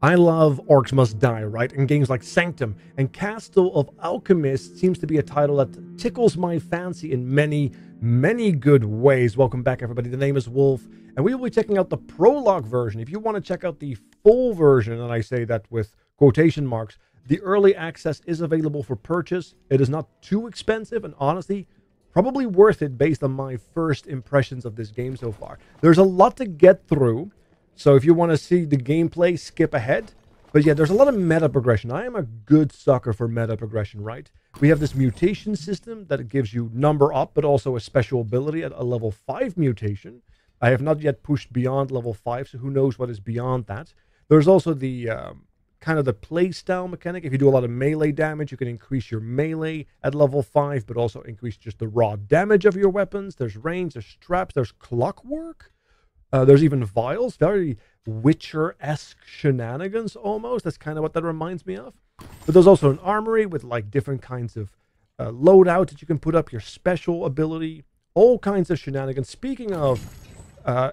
I love Orcs Must Die, right? And games like Sanctum and Castle of Alchemist seems to be a title that tickles my fancy in many, many good ways. Welcome back, everybody. The name is Wolf, and we will be checking out the prologue version. If you want to check out the full version, and I say that with quotation marks, the early access is available for purchase. It is not too expensive, and honestly, probably worth it based on my first impressions of this game so far. There's a lot to get through. So if you want to see the gameplay, skip ahead. But yeah, there's a lot of meta progression. I am a good sucker for meta progression, right? We have this mutation system that gives you number up, but also a special ability at a level 5 mutation. I have not yet pushed beyond level 5, so who knows what is beyond that. There's also the kind of the play style mechanic. If you do a lot of melee damage, you can increase your melee at level 5, but also increase just the raw damage of your weapons. There's range, there's traps, there's clockwork. There's even vials, very Witcher-esque shenanigans almost. That's kind of what that reminds me of. But there's also an armory with like different kinds of loadout that you can put up, your special ability, all kinds of shenanigans. Speaking of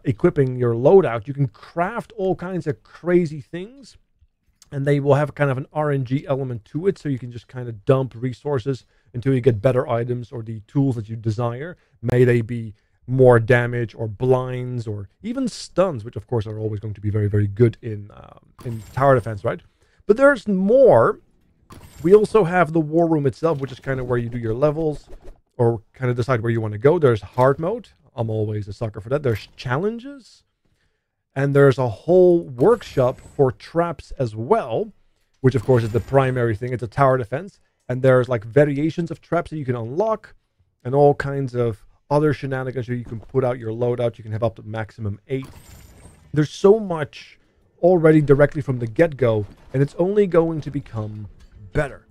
equipping your loadout, you can craft all kinds of crazy things, and they will have kind of an RNG element to it, so you can just kind of dump resources until you get better items or the tools that you desire. May they be more damage or blinds or even stuns, which of course are always going to be very, very good in tower defense, right? But there's more. We also have the war room itself, which is kind of where you do your levels or kind of decide where you want to go. There's hard mode. I'm always a sucker for that. There's challenges. And there's a whole workshop for traps as well, which of course is the primary thing. It's a tower defense. And there's like variations of traps that you can unlock and all kinds of other shenanigans where you can put out your loadout. You can have up to maximum 8. There's so much already directly from the get-go, and it's only going to become better.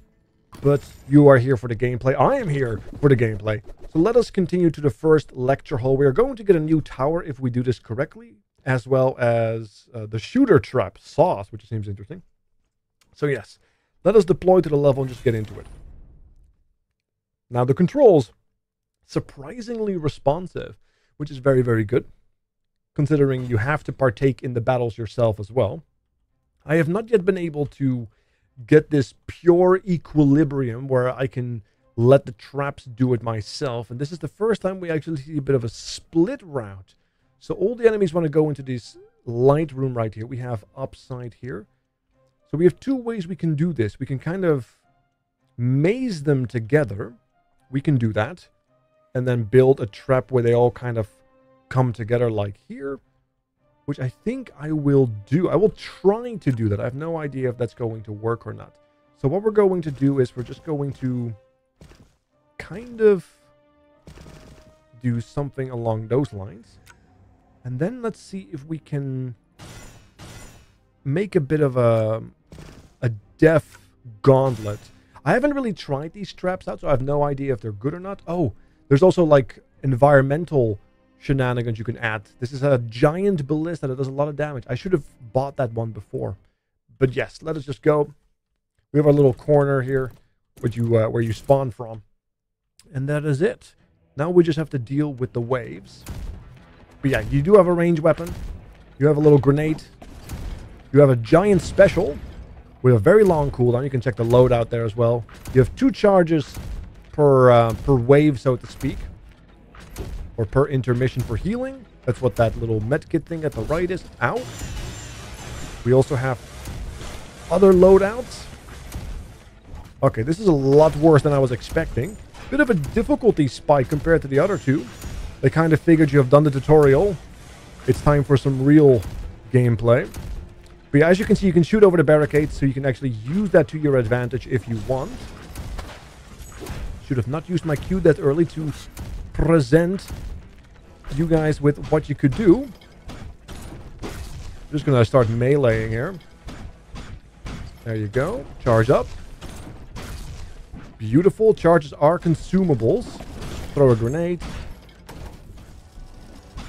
But you are here for the gameplay. I am here for the gameplay. So let us continue to the first lecture hall. We are going to get a new tower if we do this correctly, as well as the shooter trap sauce, which seems interesting. So yes, let us deploy to the level and just get into it. Now the controls, surprisingly responsive, which is very, very good, considering you have to partake in the battles yourself as well. I have not yet been able to get this pure equilibrium where I can let the traps do it myself, and this is the first time we actually see a bit of a split route. So all the enemies want to go into this light room right here. We have upside here. So we have two ways we can do this. We can kind of maze them together. We can do that. And then build a trap where they all kind of come together like here, which I think I will do. I will try to do that. I have no idea if that's going to work or not. So what we're going to do is we're just going to kind of do something along those lines. And then let's see if we can make a bit of a death gauntlet. I haven't really tried these traps out, so I have no idea if they're good or not. Oh, there's also like environmental shenanigans you can add. This is a giant ballista that does a lot of damage. I should have bought that one before. But yes, let us just go. We have our little corner here where you spawn from. And that is it. Now we just have to deal with the waves. But yeah, you do have a ranged weapon. You have a little grenade. You have a giant special with a very long cooldown. You can check the loadout there as well. You have 2 charges per wave, so to speak, or per intermission for healing. That's what that little medkit thing at the right is. Ow. We also have other loadouts. Okay, this is a lot worse than I was expecting. Bit of a difficulty spike compared to the other two. They kind of figured you have done the tutorial. It's time for some real gameplay. But yeah, as you can see, you can shoot over the barricades, so you can actually use that to your advantage if you want. Should have not used my Q that early to present you guys with what you could do. Just gonna start meleeing here. There you go. Charge up. Beautiful. Charges are consumables. Throw a grenade.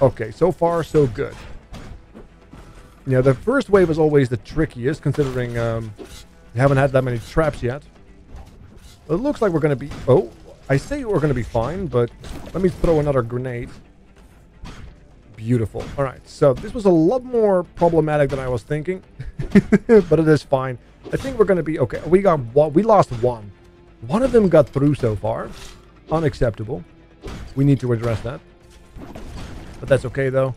Okay, so far so good. Yeah, the first wave is always the trickiest, considering you haven't had that many traps yet. It looks like we're going to be... Oh, I say we're going to be fine, but let me throw another grenade. Beautiful. All right, so this was a lot more problematic than I was thinking, but it is fine. I think we're going to be okay. We lost one. One of them got through so far. Unacceptable. We need to address that. But that's okay, though.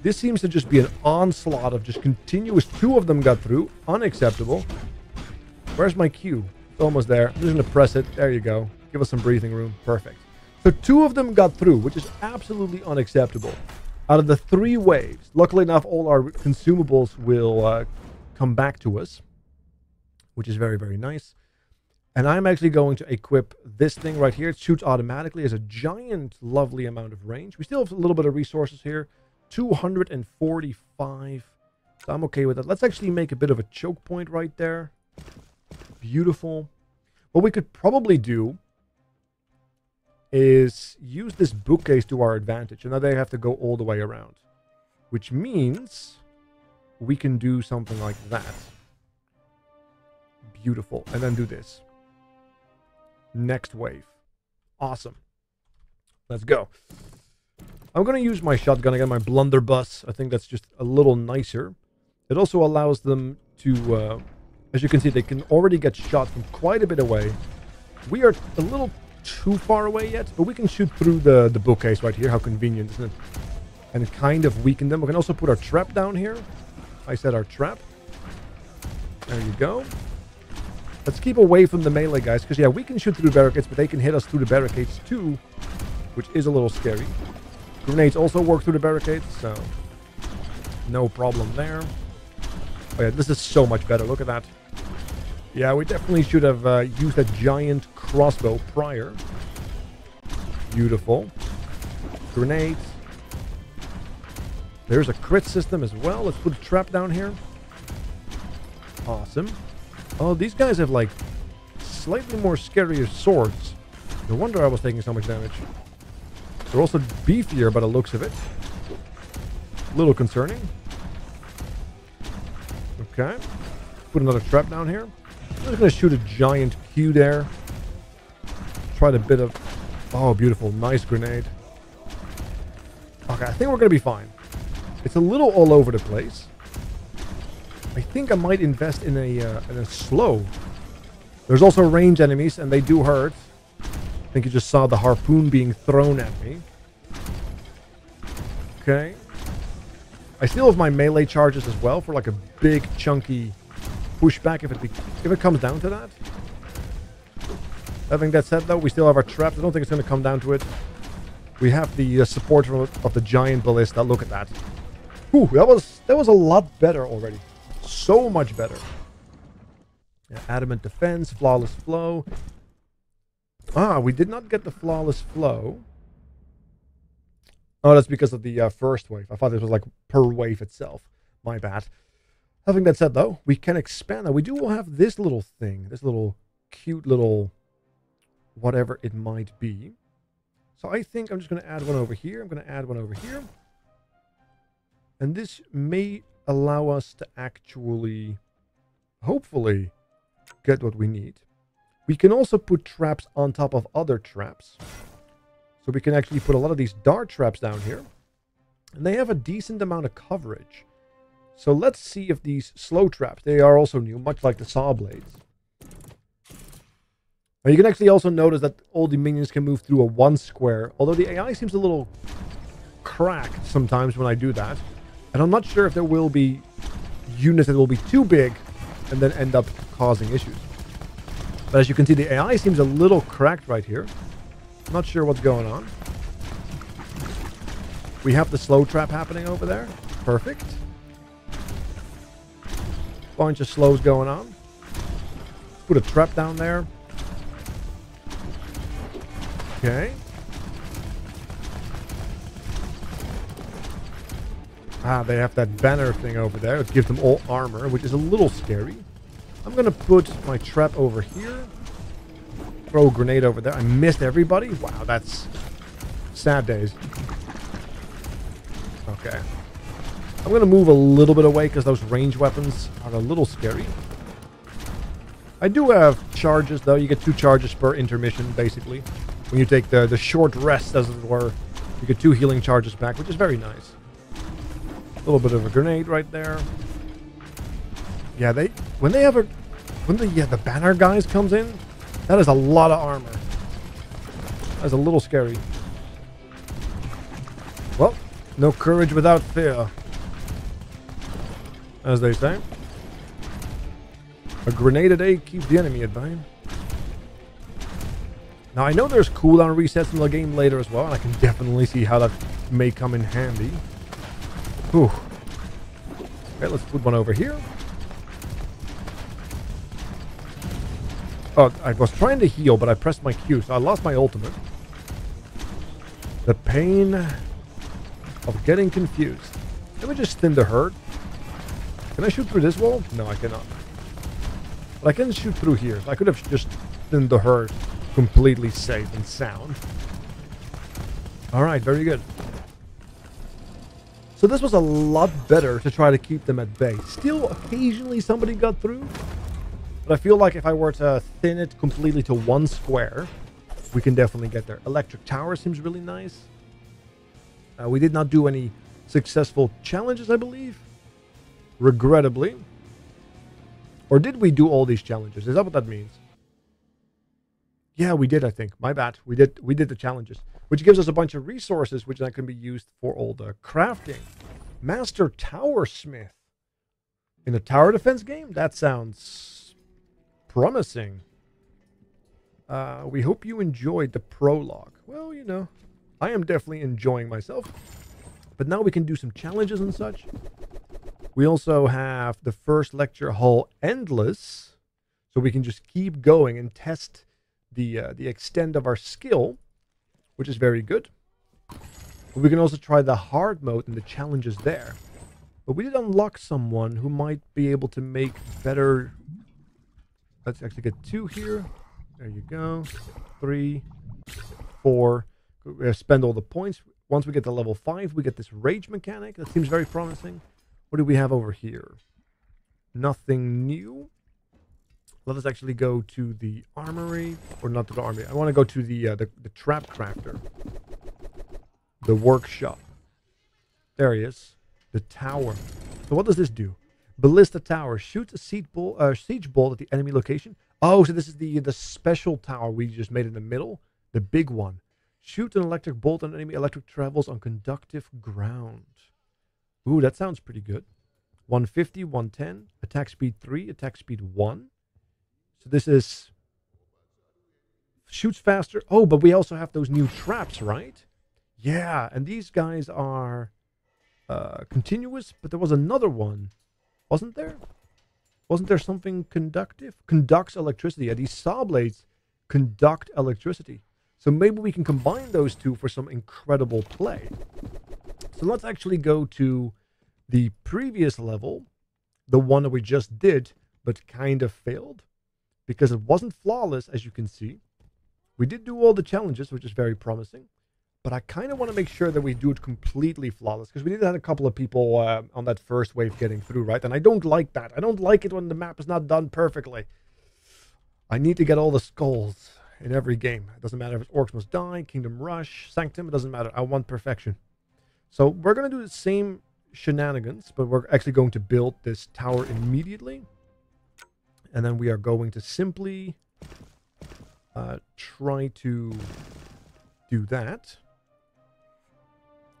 This seems to just be an onslaught of just continuous. Two of them got through. Unacceptable. Where's my Q? It's almost there. I'm just going to press it. There you go. Give us some breathing room. Perfect. So two of them got through, which is absolutely unacceptable. Out of the 3 waves, luckily enough, all our consumables will come back to us, which is very, very nice. And I'm actually going to equip this thing right here. It shoots automatically. It has a giant, lovely amount of range. We still have a little bit of resources here. 245. So I'm okay with that. Let's actually make a bit of a choke point right there. Beautiful. What we could probably do is use this bookcase to our advantage. And now they have to go all the way around. Which means we can do something like that. Beautiful. And then do this. Next wave. Awesome. Let's go. I'm going to use my shotgun again, my blunderbuss. I think that's just a little nicer. It also allows them to, as you can see, they can already get shot from quite a bit away. We are a little too far away yet, but we can shoot through the bookcase right here. How convenient, isn't it? And kind of weaken them. We can also put our trap down here. I said our trap. There you go. Let's keep away from the melee guys, because yeah, we can shoot through barricades, but they can hit us through the barricades too, which is a little scary. Grenades also work through the barricades, so no problem there. Oh yeah, this is so much better. Look at that. Yeah, we definitely should have used a giant crossbow prior. Beautiful. Grenades. There's a crit system as well. Let's put a trap down here. Awesome. Oh, these guys have like slightly more scarier swords. No wonder I was taking so much damage. They're also beefier by the looks of it. A little concerning. Okay. Put another trap down here. I'm just going to shoot a giant Q there. Tried a bit of... Oh, beautiful. Nice grenade. Okay, I think we're going to be fine. It's a little all over the place. I think I might invest in a slow. There's also range enemies, and they do hurt. I think you just saw the harpoon being thrown at me. Okay. I still have my melee charges as well for like a big chunky pushback if it comes down to that. Having that said, though, we still have our traps. I don't think it's going to come down to it. We have the support of the giant ballista. Look at that. Whew, that was a lot better already. So much better. Yeah, adamant defense, flawless flow. Ah, we did not get the flawless flow. Oh, that's because of the first wave. I thought this was like per wave itself. My bad. Having that said, though, we can expand that. We do have this little thing. This little cute little whatever it might be. So I think I'm just going to add one over here. I'm going to add one over here. And this may allow us to actually, hopefully, get what we need. We can also put traps on top of other traps. So we can actually put a lot of these dart traps down here. And they have a decent amount of coverage. So let's see if these slow traps, they are also new, much like the saw blades. Now you can actually also notice that all the minions can move through a 1 square. Although the AI seems a little cracked sometimes when I do that. And I'm not sure if there will be units that will be too big and then end up causing issues. But as you can see, the AI seems a little cracked right here. I'm not sure what's going on. We have the slow trap happening over there. Perfect. Bunch of slows going on. Put a trap down there. Okay. Ah, they have that banner thing over there. It gives them all armor, which is a little scary. I'm going to put my trap over here. Throw a grenade over there. I missed everybody. Wow, that's sad days. Okay. I'm going to move a little bit away because those range weapons are a little scary. I do have charges, though. You get 2 charges per intermission, basically. When you take the short rest, as it were, You get 2 healing charges back, which is very nice. A little bit of a grenade right there. Yeah, when the banner guys comes in, that is a lot of armor. That's a little scary. Well, no courage without fear, as they say. A grenade a day keeps the enemy at bay. Now, I know there's cooldown resets in the game later as well, and I can definitely see how that may come in handy. Whew. Okay, let's put one over here. Oh, I was trying to heal, but I pressed my Q, so I lost my ultimate. The pain of getting confused. Let me just thin the herd. Can I shoot through this wall? No, I cannot. But I can shoot through here. I could have just thinned the herd completely safe and sound. Alright, very good. So this was a lot better to try to keep them at bay. Still, occasionally somebody got through. But I feel like if I were to thin it completely to 1 square, we can definitely get there. Electric Tower seems really nice. We did not do any successful challenges, I believe. Regrettably. Or did we do all these challenges? Is that what that means? Yeah, we did, I think. My bad. We did the challenges. Which gives us a bunch of resources, which then can be used for all the crafting. Master Tower Smith. In a tower defense game? That sounds promising. We hope you enjoyed the prologue. Well, you know, I am definitely enjoying myself. But now we can do some challenges and such. We also have the first lecture hall endless. So we can just keep going and test the extent of our skill, which is very good. But we can also try the hard mode and the challenges there. But we did unlock someone who might be able to make better... Let's actually get 2 here. There you go. 3, 4. We spend all the points. Once we get to level 5, we get this rage mechanic. That seems very promising. What do we have over here? Nothing new. Let us actually go to the armory. Or not to the armory. I want to go to the trap crafter. The workshop. There he is. The tower. So what does this do? Ballista tower. Shoots a siege ball at the enemy location. Oh, so this is the special tower we just made in the middle. The big one. Shoot an electric bolt on enemy. Electric travels on conductive ground. Ooh, that sounds pretty good. 150, 110. Attack speed 3. Attack speed 1. So this is... Shoots faster. Oh, but we also have those new traps, right? Yeah, and these guys are continuous, but there was another one. Wasn't there? Wasn't there something conductive? Conducts electricity. Yeah, these saw blades conduct electricity. So maybe we can combine those two for some incredible play. So let's actually go to the previous level. The one that we just did, but kind of failed. Because it wasn't flawless, as you can see. We did do all the challenges, which is very promising. But I kind of want to make sure that we do it completely flawless. Because we did have a couple of people on that first wave getting through, right? And I don't like that. I don't like it when the map is not done perfectly. I need to get all the skulls in every game. It doesn't matter if it's Orcs Must Die, Kingdom Rush, Sanctum. It doesn't matter. I want perfection. So we're going to do the same shenanigans. But we're actually going to build this tower immediately. And then we are going to simply try to do that.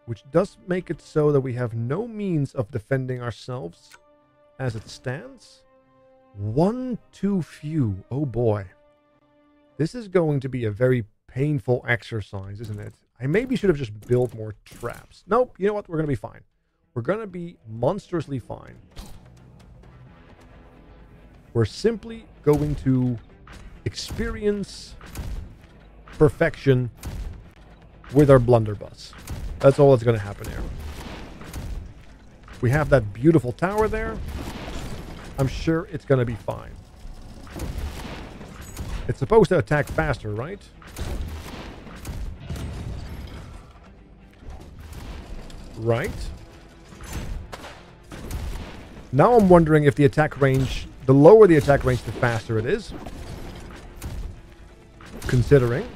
Which does make it so that we have no means of defending ourselves as it stands. 1 too few. Oh boy. This is going to be a very painful exercise, isn't it? I maybe should have just built more traps. Nope, you know what? We're going to be fine. We're going to be monstrously fine. We're simply going to experience perfection with our blunderbuss. That's all that's going to happen here. We have that beautiful tower there. I'm sure it's going to be fine. It's supposed to attack faster, right? Right. Now I'm wondering if the attack range... The lower the attack range, the faster it is. Considering.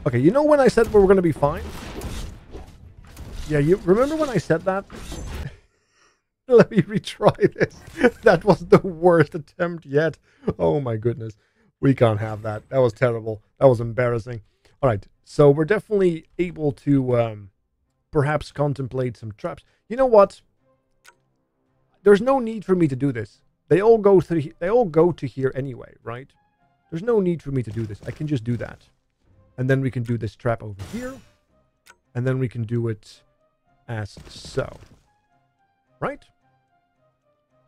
Okay, you know when I said we were going to be fine? Yeah, you remember when I said that? Let me retry this. That was the worst attempt yet. Oh my goodness. We can't have that. That was terrible. That was embarrassing. All right. So we're definitely able to perhaps contemplate some traps. You know what? There's no need for me to do this. They all go to here anyway, right? There's no need for me to do this. I can just do that. And then we can do this trap over here. And then we can do it as so. Right?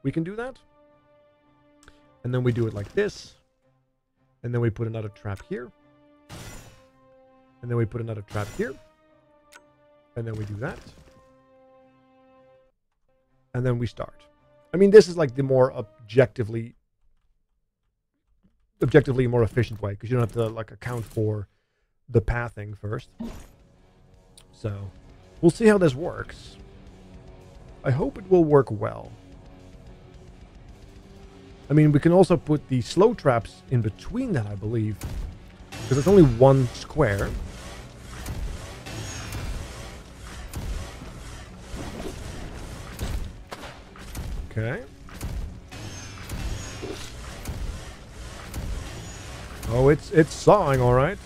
We can do that. And then we do it like this. And then we put another trap here. And then we put another trap here. And then we do that. And then we start. I mean, this is like the more objectively more efficient way, because you don't have to like account for the pathing first. So we'll see how this works. I hope it will work well. I mean, we can also put the slow traps in between that, I believe, because it's only one square. Okay. Oh, it's sawing, all right.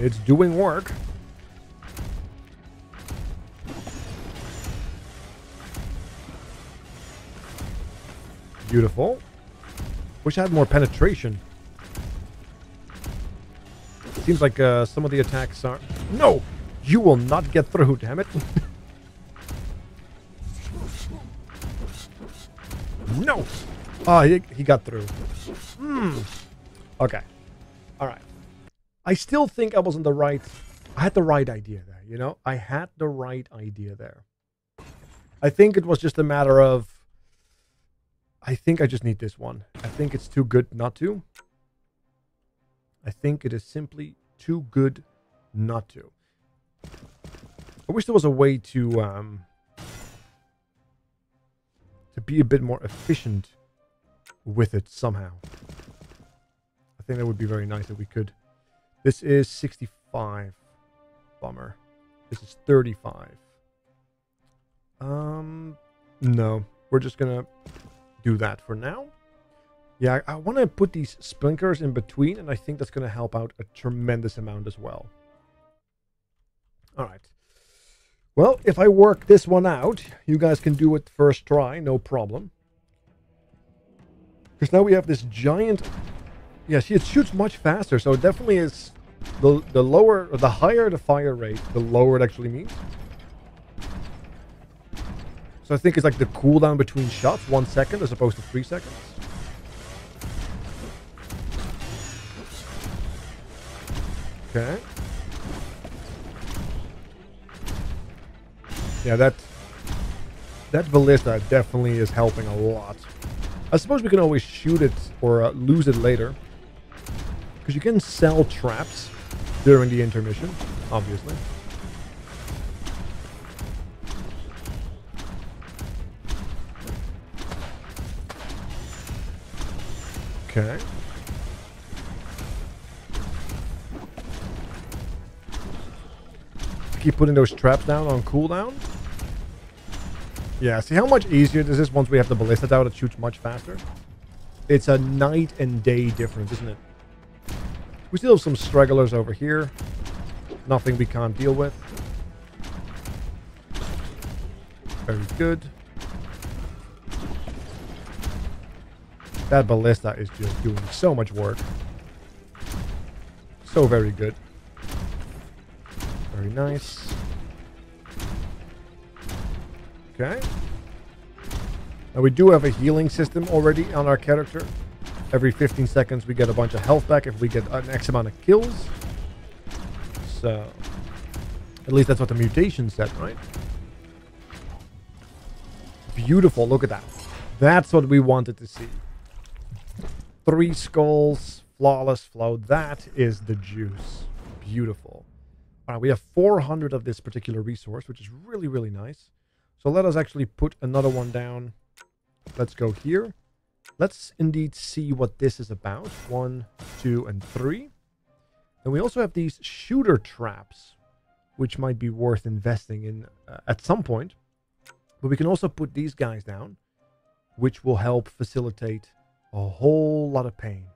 It's doing work. Beautiful. Wish I had more penetration. Seems like some of the attacks are... No! You will not get through, damn it. No! Oh, he got through. Okay. Alright. I still think I was on the right... I had the right idea there, you know? I had the right idea there. I think it was just a matter of... I think I just need this one. I think it's too good not to. I think it is simply too good not to. I wish there was a way to be a bit more efficient with it somehow. I think that would be very nice if we could. This is 65. Bummer. This is 35. No. We're just gonna do that for now. Yeah, I want to put these sprinklers in between, and I think that's going to help out a tremendous amount as well. All right. Well, if I work this one out, you guys can do it first try, no problem. Because now we have this giant... Yeah, see, it shoots much faster, so it definitely is... The lower, or the higher the fire rate, the lower it actually means. So I think it's like the cooldown between shots, 1 second as opposed to 3 seconds. Okay. Yeah, that ballista definitely is helping a lot. I suppose we can always shoot it or lose it later. Because you can sell traps during the intermission, obviously. Okay. Keep putting those traps down on cooldown. Yeah, see how much easier this is once we have the ballista out? It shoots much faster. It's a night and day difference, isn't it? We still have some stragglers over here. Nothing we can't deal with. Very good. That ballista is just doing so much work. So very good. Very nice. Okay. Now we do have a healing system already on our character. Every 15 seconds we get a bunch of health back if we get an X amount of kills. So, at least that's what the mutation said, right? Beautiful, look at that. That's what we wanted to see. 3 skulls, flawless flow. That is the juice. Beautiful. All right, we have 400 of this particular resource, which is really, really nice. So let us actually put another one down. Let's go here. Let's indeed see what this is about. 1, 2, and 3. And we also have these shooter traps, which might be worth investing in at some point. But we can also put these guys down, which will help facilitate a whole lot of pain.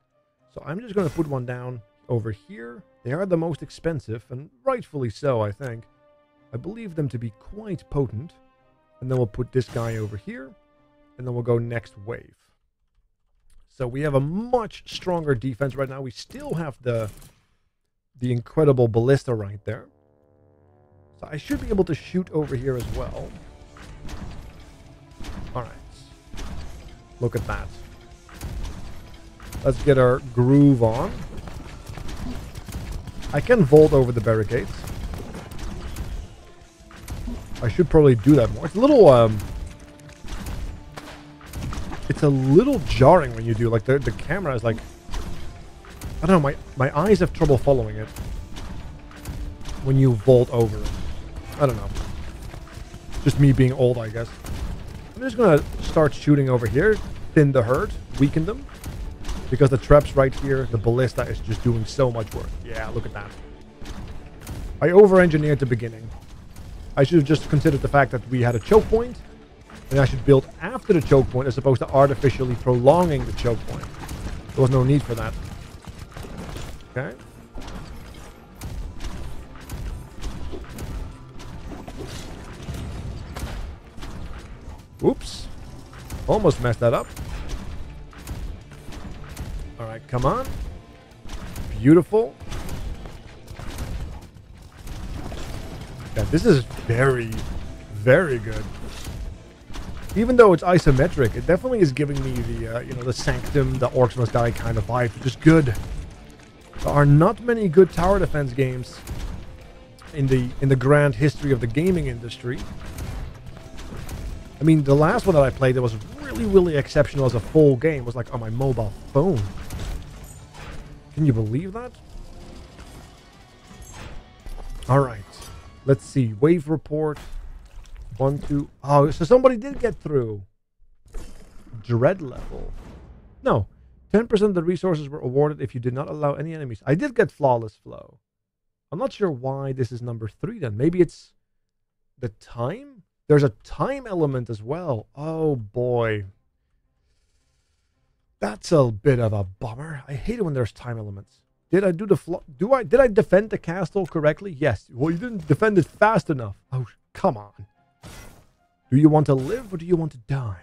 So I'm just going to put one down over here. They are the most expensive, and rightfully so, I think. I believe them to be quite potent. And then we'll put this guy over here, and then we'll go next wave. So we have a much stronger defense right now. We still have the incredible ballista right there. So I should be able to shoot over here as well. Alright. Look at that. Let's get our groove on. I can vault over the barricades. I should probably do that more. It's a little it's a little jarring when you do, like the camera is like, I don't know, my eyes have trouble following it when you vault over it. I don't know. Just me being old, I guess. I'm just gonna start shooting over here, thin the herd, weaken them, because the traps right here, the ballista is just doing so much work. Yeah, look at that. I over-engineered the beginning. I should have just considered the fact that we had a choke point, and I should build after the choke point as opposed to artificially prolonging the choke point. There was no need for that. Okay. Oops. Almost messed that up. Alright, come on. Beautiful. Yeah, this is very, very good. Even though it's isometric, it definitely is giving me the, the Sanctum, the Orcs Must Die kind of vibe, which is good. There are not many good tower defense games in the grand history of the gaming industry. I mean, the last one that I played that was really, really exceptional as a full game was like on my mobile phone. Can you believe that? Alright. Let's see. Wave report. 1, 2. Oh, so somebody did get through. Dread level. No. 10% of the resources were awarded if you did not allow any enemies. I did get flawless flow. I'm not sure why this is number 3 then. Maybe it's the time? There's a time element as well. Oh boy. That's a bit of a bummer. I hate it when there's time elements. Did I do the did I defend the castle correctly? Yes. Well, you didn't defend it fast enough. Oh, come on. Do you want to live or do you want to die?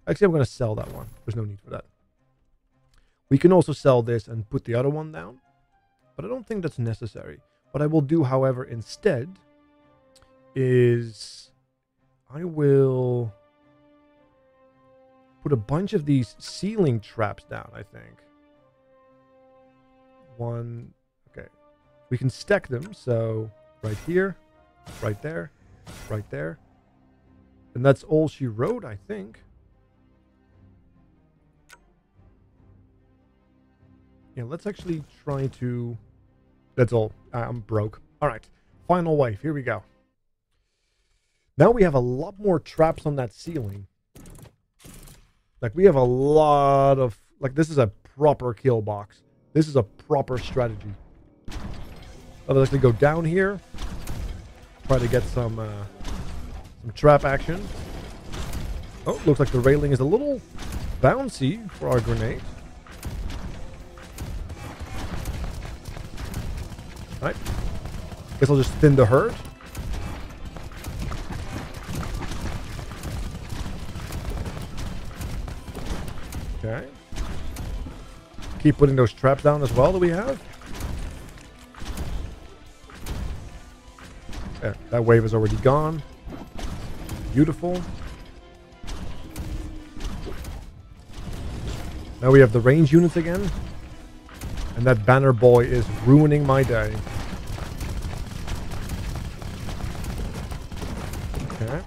Actually, I'm going to sell that one. There's no need for that. We can also sell this and put the other one down, but I don't think that's necessary. What I will do, however, instead is I will put a bunch of these ceiling traps down, I think. One, okay. We can stack them, so right here, right there, right there. And that's all she wrote, I think. Yeah, let's actually try to... That's all. I'm broke. All right. Final wave. Here we go. Now we have a lot more traps on that ceiling. Like, we have a lot of... Like, this is a proper kill box. This is a proper strategy. Let's actually go down here. Try to get some trap action. Oh, looks like the railing is a little bouncy for our grenade. Right. Guess I'll just thin the herd. Okay. Keep putting those traps down as well that we have. There, that wave is already gone. Beautiful. Now we have the range units again. And that banner boy is ruining my day. Okay.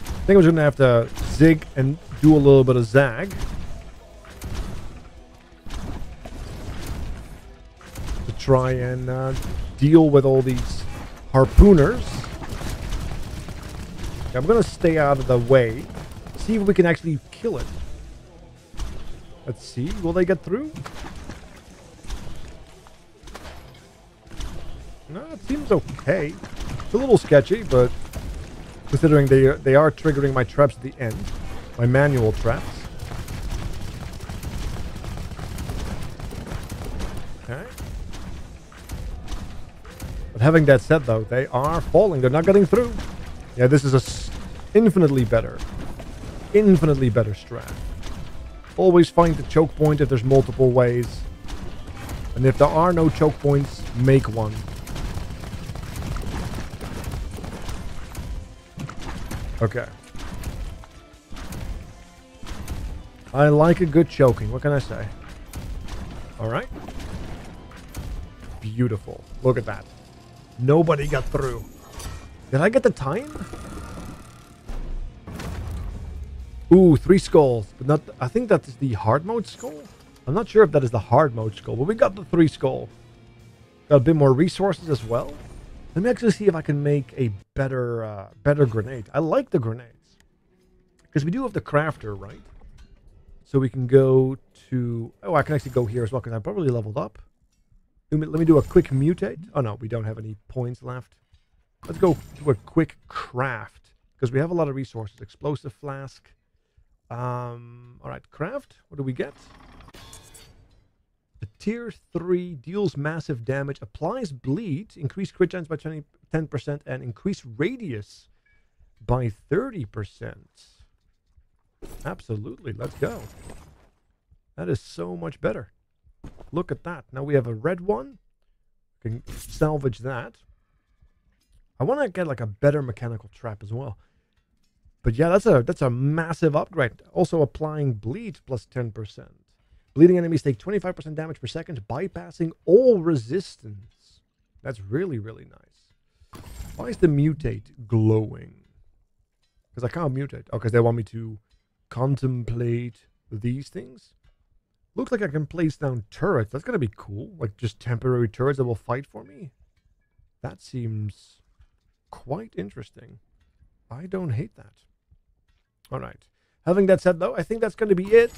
I think I'm just going to have to zig and do a little bit of zag. To try and deal with all these harpooners. Okay, I'm going to stay out of the way. See if we can actually kill it. Let's see. Will they get through? No, it seems okay. It's a little sketchy, but considering they are triggering my traps at the end, my manual traps. Okay. But having that said, though, they are falling. They're not getting through. Yeah, this is a infinitely better strat. Always find the choke point if there's multiple ways. And if there are no choke points, make one. Okay. I like a good choking. What can I say? Alright. Beautiful. Look at that. Nobody got through. Did I get the time? Ooh, 3 skulls. But not. I think that is the hard mode skull. I'm not sure if that is the hard mode skull, but we got the 3 skull. Got a bit more resources as well. Let me actually see if I can make a better grenade. I like the grenades. Because we do have the crafter, right? So we can go to... Oh, I can actually go here as well, because I probably leveled up. Let me do a quick mutate. Oh, no, we don't have any points left. Let's go do a quick craft. Because we have a lot of resources. Explosive flask. Alright, craft. What do we get? The tier 3 deals massive damage, applies bleed, increase crit chance by 10%, and increase radius by 30%. Absolutely, let's go. That is so much better. Look at that. Now we have a red one. We can salvage that. I want to get like a better mechanical trap as well. But yeah, that's a massive upgrade. Also applying bleed plus 10%. Bleeding enemies take 25% damage per second, bypassing all resistance. That's really, really nice. Why is the mutate glowing? Because I can't mutate. Oh, because they want me to contemplate these things. Looks like I can place down turrets. That's going to be cool. Like just temporary turrets that will fight for me. That seems quite interesting. I don't hate that. All right. Having that said, though, I think that's going to be it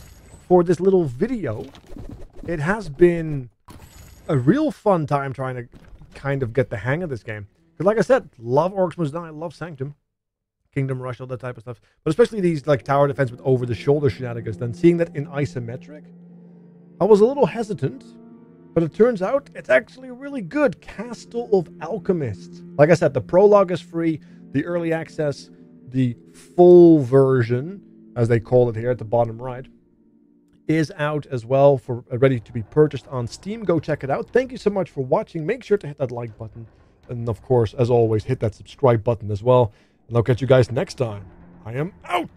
for this little video. It has been a real fun time trying to kind of get the hang of this game. Because like I said, love Orcs Must Die, love Sanctum, Kingdom Rush, all that type of stuff. But especially these like tower defense with over-the-shoulder shenanigans. Then seeing that in isometric, I was a little hesitant. But it turns out it's actually really good. Castle of Alchemist. Like I said, the prologue is free. The early access, the full version, as they call it here at the bottom right, is out as well, for ready to be purchased on Steam. Go check it out. Thank you so much for watching. Make sure to hit that like button. And of course, as always, hit that subscribe button as well. And I'll catch you guys next time. I am out.